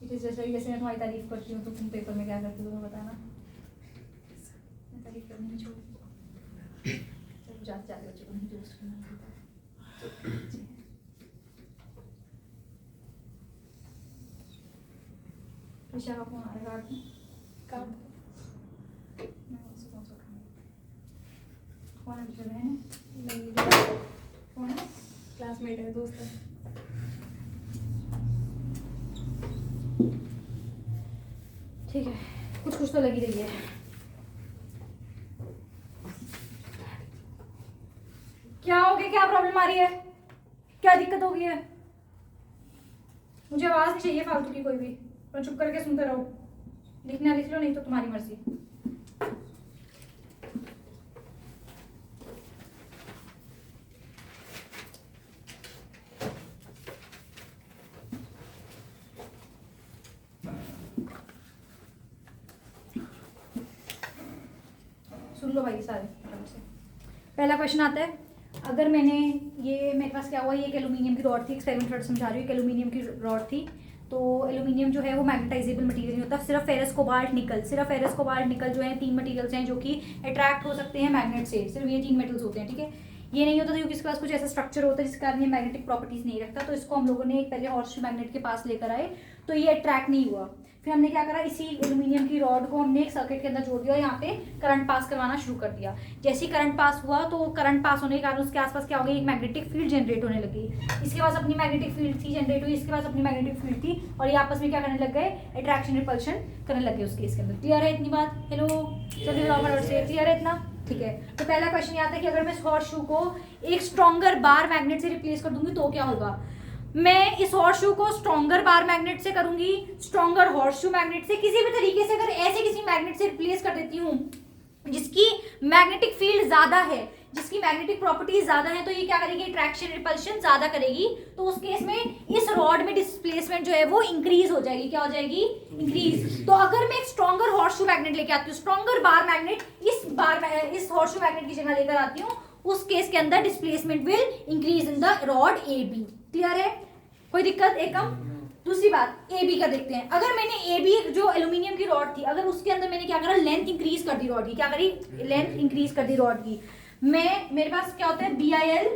इट इज जैसे मैं तुम्हारी तारीफ करती हूँ तो तुम पेपर में क्या करती हो तुम्हें बताना। मैं तारीफ करनी नहीं छोड़ती, चलो जाते बच्चों को नहीं दोस्त करना। ईशा का फोन आ रहा है, काम कौन है? पीछे बहन नहीं, कौन है? क्लासमेट है, दोस्त है। ठीक है, कुछ तो लगी रही है। क्या हो गया? क्या प्रॉब्लम आ रही है? क्या दिक्कत हो गई है? मुझे आवाज नहीं चाहिए फालतू की कोई भी, तो चुप करके सुनते रहो। लिखना लिख लो, नहीं तो तुम्हारी मर्जी। सुन लो भाई सारे से। पहला क्वेश्चन आता है, अगर मैंने ये मेरे पास क्या हुआ, ये एक एल्यूमिनियम की रॉड थी, एक्सपेरिमेंट समझा रही हूँ, एक एल्यूमिनियम की रॉड थी। तो एल्यूमिनियम जो है वो मैग्नेटाइजेबल मटेरियल नहीं होता, सिर्फ फेरस कोबाल्ट निकल, सिर्फ फेरस कोबाल्ट निकल जो है 3 मटेरियल्स हैं जो कि अट्रैक्ट हो सकते हैं मैग्नेट से, सिर्फ ये 3 मेटल्स होते हैं, ठीक है। ये नहीं होता क्योंकि इसके पास कुछ ऐसा स्ट्रक्चर होता है जिसके कारण ये मैग्नेटिक प्रॉपर्टीज नहीं रखता। तो इसको हम लोगों ने एक पहले हॉर्सशू मैग्नेट के पास लेकर आए, तो ये अट्रैक्ट नहीं हुआ। फिर हमने क्या करा, इसी एल्यूमिनियम की रॉड को हमने एक सर्किट के अंदर जोड़ दिया और यहाँ पे करंट पास करवाना शुरू कर दिया। जैसे ही करंट पास हुआ तो करंट पास होने के कारण उसके आसपास क्या हो गई, एक मैग्नेटिक फील्ड जनरेट होने लगी। इसके पास अपनी मैग्नेटिक फील्ड थी जनरेट हुई, इसके पास अपनी मैग्नेटिक फील्ड थी, और ये आपस में क्या करने लग गए, अट्रैक्शन रिपल्शन करने लग गए उसके इसके अंदर। क्लियर है इतनी बात? हेलो जल्दी बताओ फटाफट से, क्लियर है इतना? ठीक है। तो पहला क्वेश्चन ये आता है कि अगर मैं इस हॉर्सशू को एक स्ट्रॉन्गर बार मैग्नेट से रिप्लेस कर दूंगी तो क्या होगा। मैं इस हॉर्सशू को स्ट्रॉन्गर बार मैग्नेट से करूंगी, स्ट्रॉन्गर हॉर्सशू मैग्नेट से, किसी भी तरीके से अगर ऐसे किसी मैग्नेट से रिप्लेस कर देती हूँ जिसकी मैग्नेटिक फील्ड ज्यादा है, जिसकी मैग्नेटिक प्रॉपर्टीज ज्यादा है, तो ये क्या करेगी, अट्रैक्शन रिपल्शन ज्यादा करेगी। तो उस केस में इस रॉड में डिस्प्लेसमेंट जो है वो इंक्रीज हो जाएगी। क्या हो जाएगी? इंक्रीज। तो अगर मैं एक स्ट्रॉन्गर हॉर्सशू मैग्नेट लेके आती हूँ, स्ट्रॉन्गर बार मैग्नेट इस हॉर्सशू मैग्नेट की जगह लेकर आती हूँ, उस केस के अंदर displacement will increase in the rod A B. Clear है? कोई दिक्कत? एकम। दूसरी बात ए बी का देखते हैं। अगर मैंने ए बी जो एल्यूमिनियम की रॉड थी, अगर उसके अंदर मैंने क्या करा, लेंथ इंक्रीज कर दी रॉड की, क्या करी, लेंथ इंक्रीज कर दी रॉड की, मेरे पास क्या होता है, B I L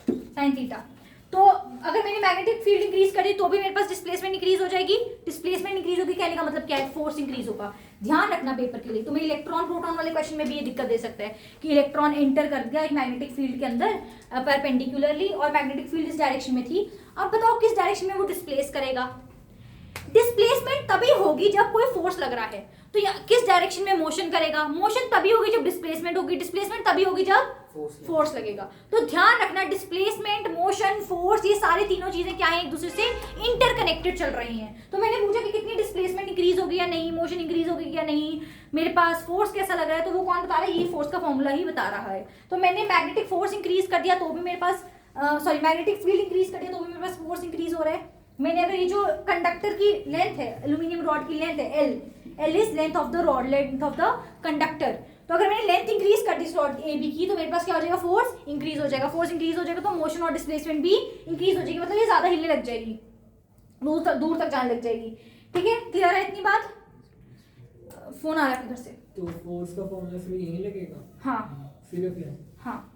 sine theta. तो अगर मैंने मैग्नेटिक फील्ड इंक्रीज कर दी तो भी मेरे पास डिस्प्लेसमेंट इंक्रीज हो जाएगी। डिस्प्लेसमेंट इंक्रीज होगी, कहने का मतलब क्या है, फोर्स इंक्रीज होगा। ध्यान रखना पेपर के लिए, तुम्हें इलेक्ट्रॉन प्रोटॉन वाले क्वेश्चन में भी ये दिक्कत दे सकता है कि इलेक्ट्रॉन एंटर कर दिया एक मैग्नेटिक फील्ड के अंदर परपेंडिकुलरली, और मैग्नेटिक फील्ड इस डायरेक्शन में थी। अब बताओ किस डायरेक्शन में वो डिस्प्लेस करेगा। डिस्प्लेसमेंट तभी होगी जब कोई फोर्स लग रहा है, तो किस डायरेक्शन में मोशन करेगा, मोशन तभी होगी जब डिस्प्लेसमेंट होगी, डिस्प्लेसमेंट तभी होगी जब फोर्स लगेगा। तो ध्यान रखना, डिस्प्लेसमेंट, मोशन, फोर्स, ये सारी तीनों चीजें क्या है, एक दूसरे से इंटरकनेक्टेड चल रही हैं। तो मैंने पूछा कि कितनी डिस्प्लेसमेंट इंक्रीज होगी या नहीं, मोशन इंक्रीज होगी या नहीं, मेरे पास फोर्स कैसा लग रहा है, तो वो कौन बता रहा है, ये फोर्स का फॉर्मूला ही बता रहा है। तो मैंने मैग्नेटिक फोर्स इंक्रीज कर दिया तो भी मेरे पास मैग्नेटिक फील्ड इंक्रीज कर दिया तो भी मेरे पास फोर्स इंक्रीज हो रहा है। मैंने अगर ये जो कंडक्टर की लेंथ है, एल्यूमिनियम रॉड की लेंथ है L is length of the rod, length of the conductor, तो अगर मैंने लेंथ इंक्रीज कर दी इस रॉड ए बी की, तो मेरे पास क्या हो जाएगा, फोर्स इंक्रीज हो जाएगा। फोर्स इंक्रीज हो जाएगा तो मोशन और डिस्प्लेसमेंट भी इंक्रीज हो जाएगी, मतलब ये ज्यादा हिलने लग जाएगी, दूर तक जाने लग जाएगी। ठीक है, क्लियर है इतनी बात? फोन आ रहा है इधर से। तो फोर्स का फॉर्मूला फिर यही लगेगा? हाँ सिर्फ यहाँ? हाँ।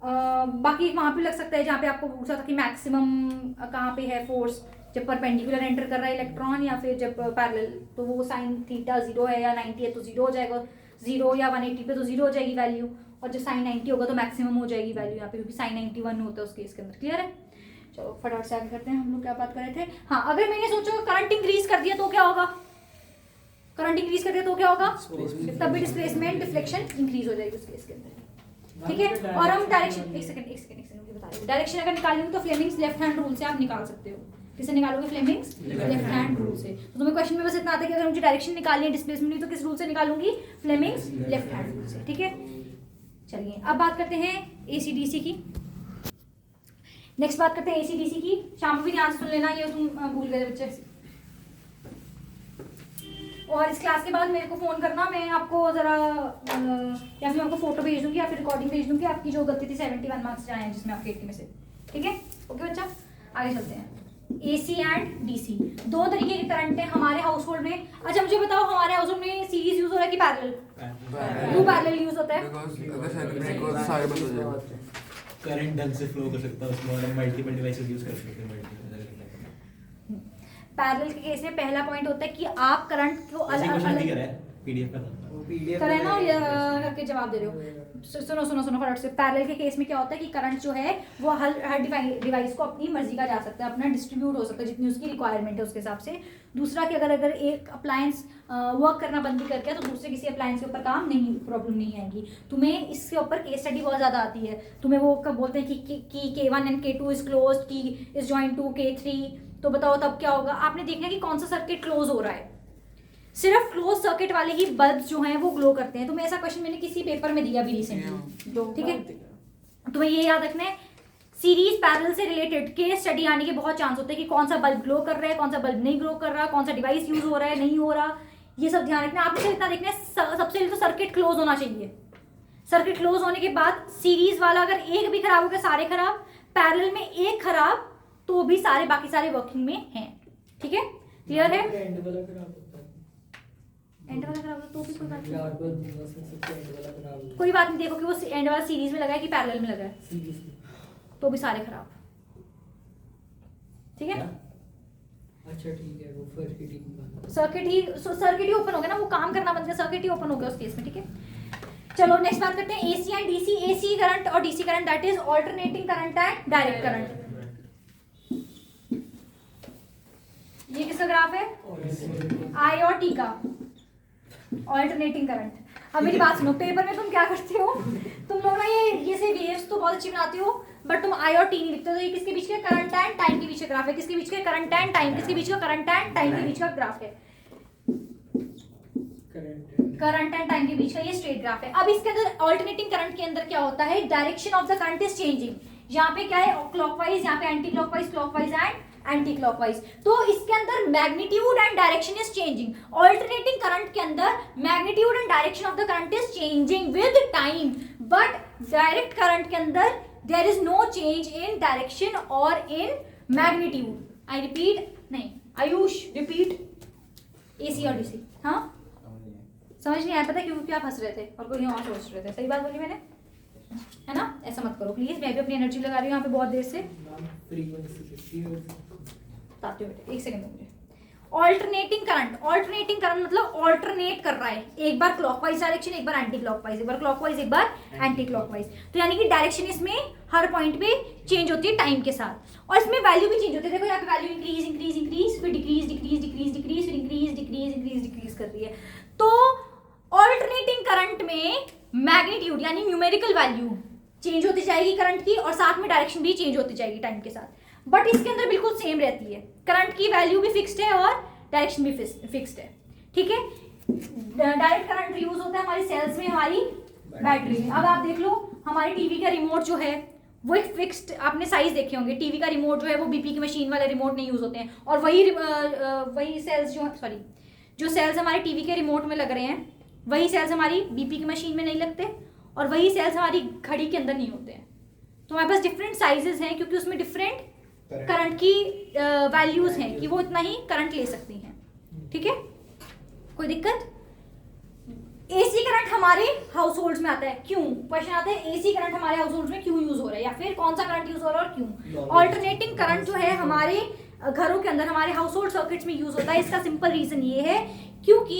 बाकी वहां पे लग सकता है जहाँ पे आपको पूछा था कि मैक्सिमम कहाँ पे है फोर्स, जब परपेंडिकुलर एंटर कर रहा है इलेक्ट्रॉन या फिर जब पैरेलल, तो वो साइन थीटा 0 है या 90 है तो 0 हो जाएगा, 0 या 180 पे तो 0 हो जाएगी वैल्यू, और जब साइन 90 होगा तो मैक्सिमम हो जाएगी वैल्यू यहाँ पे, क्योंकि साइन 91 होता है उस केस के अंदर। क्लियर है? चलो फटाफट से आगे करते हैं। हम लोग क्या बात कर रहे थे, हाँ, अगर मैंने सोचा करंट इंक्रीज कर दिया तो क्या होगा, करंट इंक्रीज कर दिया तो क्या होगा, तब भी डिस्प्लेसमेंट डिफ्लेक्शन इंक्रीज हो जाएगी उस केस के अंदर। ठीक है, और हम डायरेक्शन, एक सेकंड बता रहे हैं, डायरेक्शन अगर निकालेंगे तो फ्लेमिंग्स लेफ्ट हैंड रूल से आप निकाल सकते हो। किससे निकालोगे, फ्लेमिंग्स लेफ्ट हैंड रूल से। तो तुम्हें क्वेश्चन में बस इतना आता है कि अगर मुझे डायरेक्शन निकालनी है, डिस्प्लेसमेंट नहीं, तो किस रूल से निकालूंगी, फ्लेमिंग्स लेफ्ट हैंड रूल से। ठीक है, चलिए अब बात करते हैं एसीडीसी की। नेक्स्ट बात करते हैं एसीडीसी की। शाम को भी ध्यान से सुन लेना, ये तुम भूल गए बच्चे। और इस क्लास के बाद मेरे को फ़ोन करना, मैं आपको ज़रा या फिर आपको फोटो भेज दूंगी या फिर रिकॉर्डिंग भेज दूंगी आपकी जो गलती थी 71 मार्क्स जाए हैं जिसमें आपके 80 में से। ठीक है, ओके बच्चा, आगे चलते हैं। एसी एंड डीसी, दो तरीके के करंट है हमारे हाउस होल्ड में। अच्छा मुझे बताओ, हमारे हाउस होल्ड में सीरीज यूज हो रहा है कि पैरेलल? क्यों पैरेलल यूज होता है? अगर सर्किट को सारे बंद हो जाएंगे, करंट ढंग से फ्लो कर सकता है उसमें, और हम मल्टीपल डिवाइसेस यूज कर सकते हैं। पैरेलल के केस में पहला पॉइंट होता है कि आप करंट को अलग पीडीएफ का करें ना, या करके जवाब दे रहे हो। सुनो फटाफट से। पैरेलल के केस में क्या होता है कि करंट जो है वो हर डिवाइस को अपनी मर्जी का जा सकता है, अपना डिस्ट्रीब्यूट हो सकता है जितनी उसकी रिक्वायरमेंट है उसके हिसाब से। दूसरा कि अगर एक अप्लायंस वर्क करना बंद भी करके तो दूसरे किसी अप्लायंस के ऊपर काम नहीं, प्रॉब्लम नहीं आएगी। तुम्हें इसके ऊपर केस स्टडी बहुत ज़्यादा आती है। तुम्हें वो कब बोलते हैं कि K1 and K2 is close, की इज जॉइंट टू K3, तो बताओ तब क्या होगा। आपने देखना कि कौन सा सर्किट क्लोज हो रहा है। सिर्फ क्लोज सर्किट वाले ही बल्ब जो हैं वो ग्लो करते हैं। तुम्हें ऐसा क्वेश्चन मैंने किसी पेपर में दिया भी रिसेंटली, ठीक है। तुम्हें ये याद रखना है, सीरीज पैरेलल से रिलेटेड केस स्टडी आने के बहुत चांस होते हैं कि कौन सा बल्ब ग्लो कर रहा है, कौन सा बल्ब नहीं ग्लो कर रहा, कौन सा डिवाइस यूज हो रहा है, नहीं हो रहा, ये सब ध्यान रखना है। आपने इतना देखना है, सबसे पहले तो सर्किट क्लोज होना चाहिए। सर्किट क्लोज होने के बाद सीरीज वाला अगर एक भी खराब हो गया सारे खराब, पैरेलल में एक खराब तो भी सारे बाकी सारे वर्किंग में हैं। ठीक है, क्लियर है। एंड वाला खराब होता है, एंड वाला खराब हो तो भी कोई बात नहीं, यार बस सबसे एंड वाला खराब होता कोई बात नहीं। देखो कि वो एंड वाला सीरीज में लगा है कि पैरेलल में लगा है, है सीरियसली। तो भी सारे खराब। ठीक है, अच्छा ठीक है, वो फर्स्ट की टीम सर्किट ही ओपन हो गया ना, वो काम करना बंद गया, सर्किट ही ओपन हो गया उस केस में। ठीक है, चलो नेक्स्ट बात करते हैं AC and DC. AC current और DC current, that is alternating current and direct current. ये किसका ग्राफ है, आई और टी का, ऑल्टरनेटिंग करंट। अब मेरी बात सुनो, पेपर में तुम क्या करते हो, तुम लोग ना ये से वेव्स तो बहुत अच्छी बनाते हो, बट तुम आई और टी नहीं लिखते हो। तो ये किसके बीच के करंट एंड टाइम के बीच का ग्राफ है, किसके बीच के करंट एंड टाइम, किसके बीच का करंट एंड टाइम के बीच का ग्राफ है, करंट एंड टाइम के बीच का ये स्ट्रेट ग्राफ है। अब इसके अंदर ऑल्टरनेटिंग करंट के अंदर क्या होता है, direction of the current is changing. यहाँ पे क्या है क्लॉकवाइज, यहाँ पे anti clockwise, clockwise and anti clockwise. तो इसके अंदर magnitude and direction is changing. Alternating current के अंदर magnitude and direction of the current is changing with time, but direct current के अंदर there is no change in direction और in magnitude. I repeat, नहीं Ayush repeat, AC और DC. हाँ समझ नहीं आया, पता क्यों क्या फंस रहे थे और कोई और सोच रहे थे। सही बात बोली मैंने, है ना? ऐसा मत करो प्लीज, मैं भी अपनी एनर्जी लगा रही हूँ यहाँ पे बहुत देर से। बताती हूँ बेटे, एक सेकंड में मुझे। ऑल्टरनेटिंग करंट, ऑल्टरनेटिंग करंट मतलब ऑल्टरनेट कर रहा है, एक बार क्लॉकवाइज डायरेक्शन, एक बार एंटी क्लॉकवाइज, एक बार क्लॉकवाइज, एक बार एंटी क्लॉकवाइज। तो यानी कि डायरेक्शन इसमें हर पॉइंट पे चेंज होती है टाइम के साथ, और इसमें वैल्यू भी चेंज होती है। देखो यहाँ पे वैल्यू इंक्रीज इंक्रीज इंक्रीज, फिर डिक्रीज डिक्रीज डिक्रीज डिक्रीज, फिर इंक्रीज डिक्रीज इंक्रीज डिक्रीज कर रही है। तो ऑल्टरनेटिंग करंट में मैग्नीट्यूड यानी न्यूमेरिकल वैल्यू चेंज होती जाएगी करंट की, और साथ में डायरेक्शन भी चेंज होती जाएगी टाइम के साथ, बट इसके अंदर बिल्कुल सेम रहती है। करंट की वैल्यू भी फिक्स्ड है और डायरेक्शन भी फिक्स्ड है, ठीक है। डायरेक्ट करंट यूज होता है हमारी सेल्स में, हमारी बैटरी में। अब आप देख लो हमारे टीवी का रिमोट जो है वो एक फिक्स्ड, आपने साइज देखे होंगे, टीवी का रिमोट जो है वो बीपी की मशीन वाले रिमोट नहीं यूज होते हैं, और वही सेल्स जो सॉरी जो सेल्स हमारे टीवी के रिमोट में लग रहे हैं वही सेल्स हमारी बीपी की मशीन में नहीं लगते, और वही सेल्स हमारी घड़ी के अंदर नहीं होते हैं। तो हमारे पास डिफरेंट साइजेस हैं क्योंकि उसमें डिफरेंट करंट की वैल्यूज हैं कि वो इतना ही करंट ले सकती हैं, ठीक है। कोई दिक्कत? एसी करंट हमारे हाउस होल्ड्स में आता है, क्यों? क्वेश्चन आता है एसी करंट हमारे हाउस होल्ड्स में क्यों यूज हो रहा है, या फिर कौन सा करंट यूज हो रहा है और क्यों। ऑल्टरनेटिंग करंट जो है हमारे घरों के अंदर, हमारे हाउस होल्ड सर्किट्स में यूज होता है। इसका सिंपल रीजन ये है क्योंकि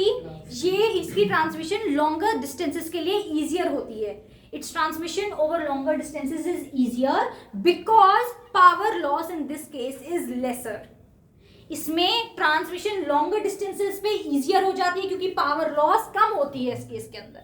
ये इसकी ट्रांसमिशन लॉन्गर डिस्टेंसेस के लिए ईजियर होती है। Its transmission over longer distances is easier because power loss in this case is lesser. इसमें ट्रांसमिशन लॉन्गर डिस्टेंसेस पे इजियर हो जाती है क्योंकि पावर लॉस कम होती है इस केस के अंदर।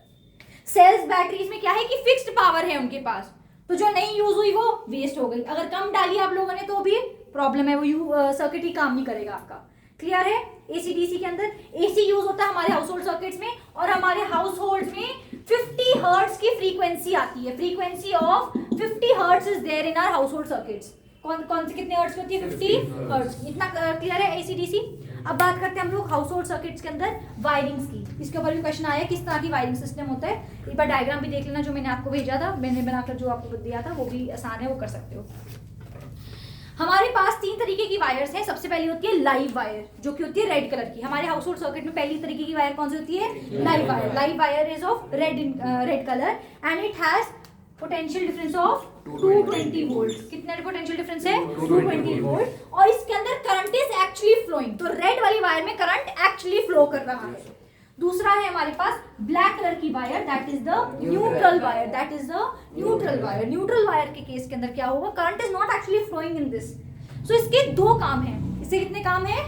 सेल्स बैटरीज में क्या है कि फिक्स्ड पावर है उनके पास, तो जो नहीं यूज हुई वो वेस्ट हो गई। अगर कम डाली आप लोगों ने तो भी प्रॉब्लम है, वो सर्किट ही काम नहीं करेगा आपका। क्लियर है? एसी डीसी के अंदर एसी यूज होता है हमारे हाउस होल्ड सर्किट्स में, और हमारे हाउस होल्ड में 50 हर्ट्ज की फ्रीक्वेंसी आती है। Frequency of 50 hertz is there in our household circuits. कौन से कितने हर्ट्ज की होती है? 50 हर्ट्ज। इतना क्लियर है एसी डीसी? अब बात करते हैं हम लोग हाउस होल्ड सर्किट्स के अंदर वायरिंग्स की। इसके ऊपर भी क्वेश्चन आया किस तरह की वायरिंग सिस्टम होता है। एक बार डायग्राम भी देख लेना जो मैंने आपको भेजा था, मैंने बनाकर जो आपको दिया था, वो भी आसान है, वो कर सकते हो। हमारे पास 3 तरीके की वायर्स हैं। सबसे पहली होती है लाइव वायर जो कि होती है रेड कलर की। हमारे हाउस होल्ड सर्किट में पहली तरीके की वायर कौन सी होती है? Live wire. Live wire is of red colour and it has potential difference of 220 volt. कितना पोटेंशियल डिफरेंस है? 220 वोल्ट। और इसके अंदर करंट इज एक्चुअली फ्लोइंग, तो रेड वाली वायर में करंट एक्चुअली फ्लो कर रहा है। दूसरा है हमारे पास ब्लैक कलर की wire, that is the neutral wire. That is the neutral wire. Neutral wire के केस के अंदर क्या होगा? Current is not actually flowing in this. So इसके 2 काम हैं। इससे कितने काम है?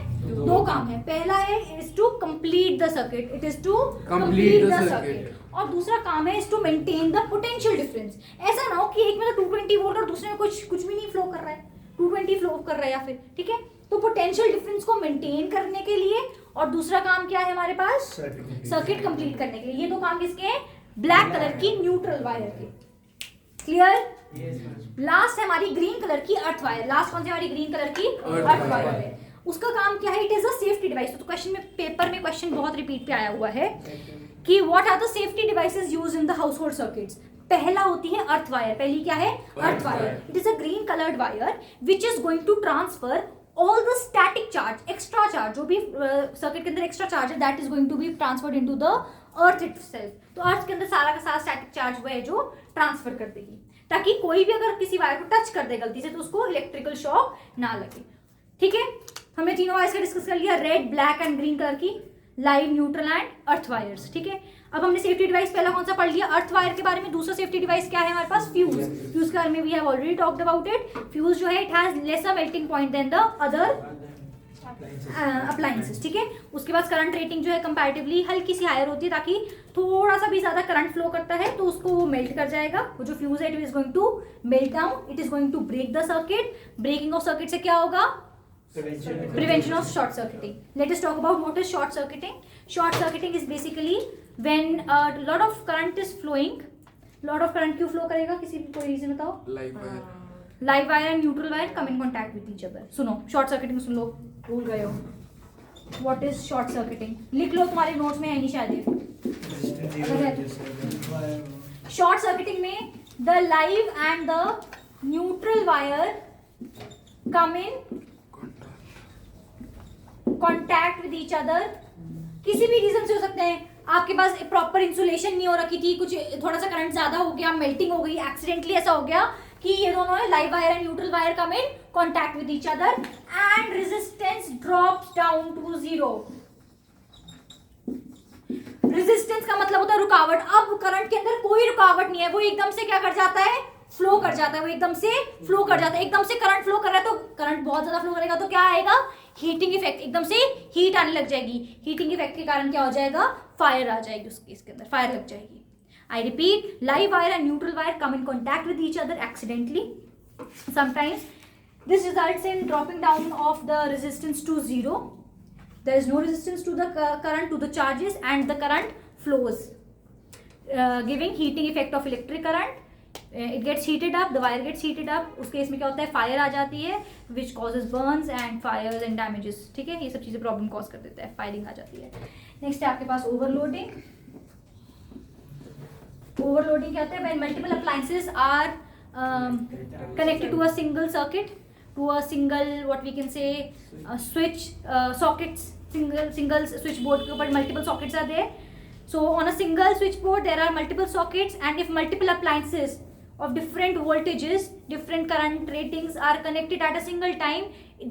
2 काम है। पहला है is to complete the circuit, it is to complete the circuit. और दूसरा काम है is to maintain the potential difference. ऐसा ना हो कि एक में तो 220 वोल्ट और दूसरे में कुछ भी नहीं फ्लो कर रहा है, 220 फ्लो कर रहा है या फिर, ठीक है। तो पोटेंशियल डिफरेंस को मेंटेन करने के लिए, और दूसरा काम क्या है हमारे पास? सर्किट कंप्लीट करने के लिए। ये 2 काम किसके हैं? ब्लैक कलर की न्यूट्रल वायर के। क्लियर? लास्ट है हमारी ग्रीन कलर की अर्थ वायर। लास्ट कौन सी हमारी ग्रीन कलर की? अर्थ वायर है। उसका काम क्या है? It is a safety device. तो क्वेश्चन में, पेपर में क्वेश्चन बहुत रिपीट पे आया हुआ है कि what are the safety devices used in the household circuits. पहला होती है अर्थ वायर। पहली क्या है? Earth wire. It is a green coloured wire which is going to transfer all the static charge, extra charge, जो भी circuit के अंदर एक्स्ट्रा चार्ज है, that is going to be transferred into the earth itself। तो अर्थ के अंदर सारा का सारा स्टैटिक चार्ज वो है जो ट्रांसफर कर देगी, ताकि कोई भी अगर किसी वायर को टच कर दे गलती से तो उसको इलेक्ट्रिकल शॉक ना लगे। ठीक है, हमने तीनों वायर्स का डिस्कस कर लिया, red, black and green colour की, live, neutral and earth wires. ठीक है, अब हमने सेफ्टी डिवाइस पहला कौन सा पढ़ लिया? अर्थ वायर के बारे में। दूसरा सेफ्टी डिवाइस क्या है हमारे पास? फ्यूज। फ्यूज के बारे में we have already talked about it. Fuse जो है it has lesser melting point than the other appliances. ठीक है, उसके बाद करंट रेटिंग जो है कंपैरेटिवली हल्की सी हायर होती है, ताकि थोड़ा सा भी ज्यादा करंट फ्लो करता है तो उसको वो मेल्ट कर जाएगा। वो जो फ्यूज है it is going to melt down, it is going to break the circuit. Breaking of circuit से क्या होगा? Prevention of short circuiting. Let us talk about what is short circuiting. Short circuiting is basically when a lot of current is flowing. Lot of current क्यों flow करेगा? किसी भी कोई reason बताओ। Live wire. Live wire and neutral wire come in contact with each other. सुनो short circuiting सुन लो, भूल गए हो व्हाट इज शॉर्ट सर्किटिंग, लिख लो तुम्हारे नोट्स में है नहीं शायद ये। शॉर्ट सर्किटिंग में the live and the neutral wire come in contact with each other, किसी भी रीजन से हो सकते हैं। आपके पास प्रॉपर इंसुलेशन नहीं हो रखी थी, कुछ थोड़ा सा करंट ज्यादा हो गया, मेल्टिंग हो गई, एक्सीडेंटली ऐसा हो गया कि ये दोनों है live wire and neutral wire come in contact with each other and resistance drops down to 0। Resistance का मतलब होता है रुकावट। अब करंट के अंदर कोई रुकावट नहीं है, वो एकदम से क्या कर जाता है, फ्लो कर जाता है, वो एकदम से फ्लो कर जाता है। एकदम से करंट फ्लो कर रहा है तो करंट बहुत ज्यादा फ्लो करेगा तो क्या आएगा, हीटिंग इफेक्ट, एकदम से हीट आने लग जाएगी। हीटिंग इफेक्ट के कारण क्या हो जाएगा, फायर आ जाएगी इसके अंदर, फायर लग जाएगी। I repeat, live wire and neutral wire come in contact with each other accidentally. Sometimes this results in dropping down of the resistance to 0. There is no resistance to the current, to the charges, and the current flows, giving heating effect of electric current. It gets heated up, the wire gets heated up. उस case में क्या होता है, fire आ जाती है which causes burns and fires and damages। ठीक है, ये सब चीज़ें प्रॉब्लम कॉज कर देता है, फायरिंग आ जाती है। नेक्स्ट है आपके पास ओवरलोडिंग। ओवरलोडिंग क्या होता है, when multiple appliances are connected to a single circuit, to a single what we can say switch sockets, single switchboard के ऊपर multiple sockets are there. So on a single switchboard there are multiple sockets, and if multiple appliances of different voltages, different current ratings are connected at a single time,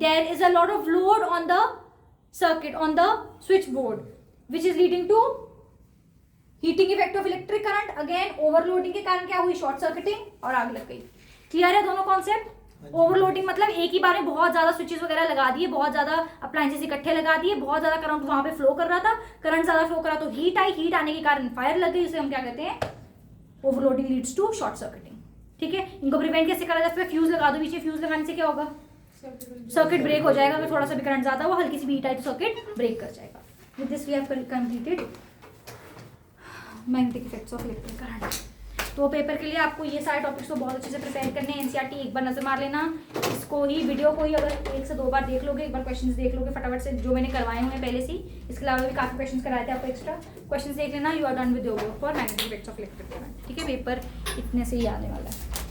there is a lot of load on the circuit, on the switchboard, which is leading to heating effect of electric current. Again overloading के कारण क्या हुई, short circuiting और आग लग गई। Clear है दोनों कॉन्सेप्ट। ओवरलोडिंग मतलब एक ही बार में बहुत ज्यादा स्विचेस वगैरह लगा दिए, बहुत ज्यादा अप्लायंसेस इकट्ठे लगा दिए, बहुत ज्यादा करंट वहां पे फ्लो कर रहा था, करंट ज्यादा फ्लो कर रहा तो हीट आई, हीट आने के कारण फायर लग गई, उसे हम क्या कहते हैं, overloading leads to short circuiting. ठीक है, इनको प्रिवेंट कैसे करा जाता है, फ्यूज लगा दो बीच में, फ्यूज लगाने से क्या होगा, सर्किट ब्रेक हो जाएगा। अगर थोड़ा सा भी करंट ज्यादा हुआ, हल्की सी भी हीट आई तो सर्किट ब्रेक कर जाएगा। With this we have completed magnetic effects of electric current. तो पेपर के लिए आपको ये सारे टॉपिक्स को बहुत अच्छे से प्रिपेयर करने हैं। एनसीईआरटी एक बार नजर मार लेना, इसको ही वीडियो को ही अगर 1 से 2 बार देख लोगे, एक बार क्वेश्चंस देख लोगे फटाफट से जो मैंने करवाए हुए हैं पहले से। इसके अलावा भी काफ़ी क्वेश्चंस कराए थे आपको एक्स्ट्रा, क्वेश्चंस देख लेना। You are done with your work for magnetic effects of electric current. ठीक है, पेपर इतने से ही आने वाला है।